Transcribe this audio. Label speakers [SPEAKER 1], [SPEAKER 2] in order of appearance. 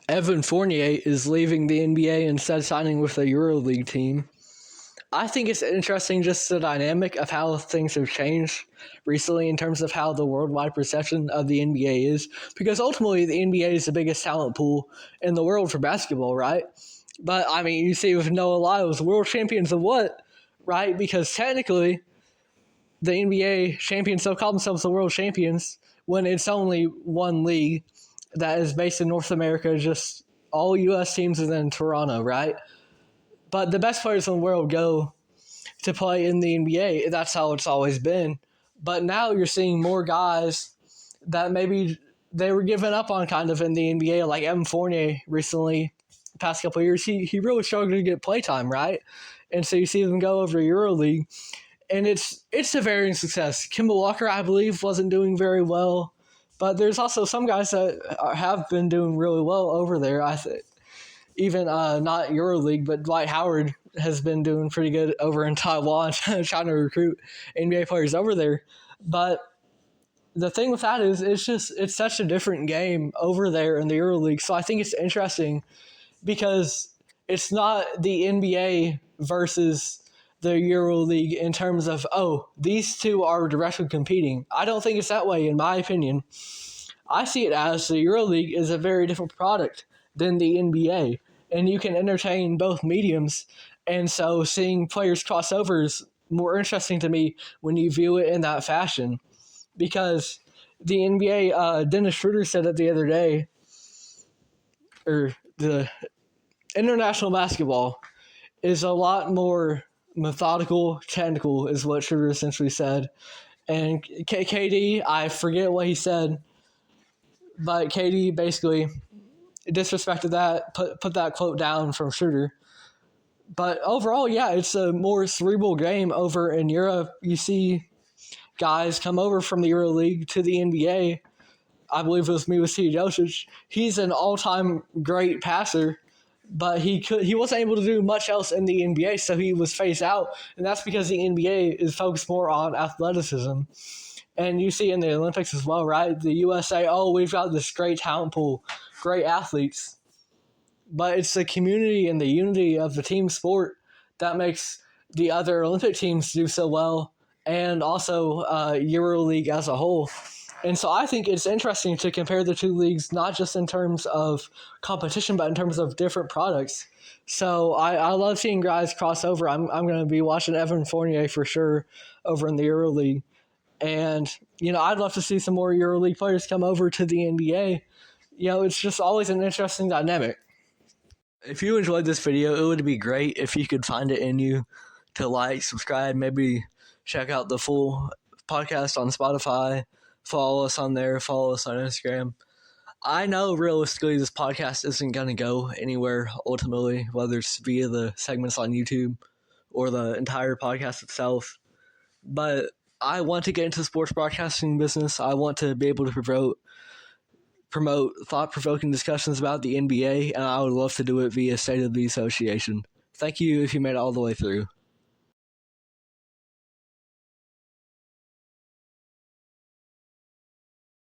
[SPEAKER 1] Evan Fournier is leaving the NBA and instead signing with the Euroleague team. I think it's interesting just the dynamic of how things have changed recently in terms of how the worldwide perception of the NBA is. Because ultimately, the NBA is the biggest talent pool in the world for basketball, right? But, I mean, you see with Noah Lyles, world champions of what, right? Because technically, the NBA champions still call themselves the world champions when it's only one league that is based in North America, just all U.S. teams and then Toronto, right? But the best players in the world go to play in the NBA. That's how it's always been. But now you're seeing more guys that maybe they were given up on kind of in the NBA, like Evan Fournier recently, the past couple of years. He really struggled to get playtime, right? And so you see them go over to EuroLeague, and it's a varying success. Kemba Walker, I believe, wasn't doing very well. But there's also some guys that have been doing really well over there. I think even not EuroLeague, but Dwight Howard has been doing pretty good over in Taiwan, trying to recruit NBA players over there. But the thing with that is it's such a different game over there in the EuroLeague. So I think it's interesting because it's not the NBA versus the EuroLeague in terms of, oh, these two are directly competing. I don't think it's that way, in my opinion. I see it as the EuroLeague is a very different product than the NBA, and you can entertain both mediums, and so seeing players cross over is more interesting to me when you view it in that fashion, because the NBA, Dennis Schroeder said it the other day, or the international basketball is a lot more methodical, technical, is what Schroeder essentially said. And KD, I forget what he said, but KD basically disrespected that, put that quote down from Schroeder. But overall, yeah, it's a more cerebral game over in Europe. You see guys come over from the EuroLeague to the NBA. I believe it was Miloš Teodosic. He's an all-time great passer, but he wasn't able to do much else in the NBA, so he was phased out, and that's because the NBA is focused more on athleticism. And you see in the Olympics as well, right? The USA, oh, we've got this great talent pool, great athletes, but it's the community and the unity of the team sport that makes the other Olympic teams do so well, and also EuroLeague as a whole. And so I think it's interesting to compare the two leagues, not just in terms of competition, but in terms of different products. So I love seeing guys cross over. I'm going to be watching Evan Fournier for sure over in the EuroLeague. And, I'd love to see some more EuroLeague players come over to the NBA. It's just always an interesting dynamic. If you enjoyed this video, it would be great if you could find it in you to like, subscribe, maybe check out the full podcast on Spotify. Follow us on there. Follow us on Instagram. I know realistically this podcast isn't going to go anywhere ultimately, whether it's via the segments on YouTube or the entire podcast itself. But I want to get into the sports broadcasting business. I want to be able to promote thought-provoking discussions about the NBA, and I would love to do it via State of the Association. Thank you if you made it all the way through.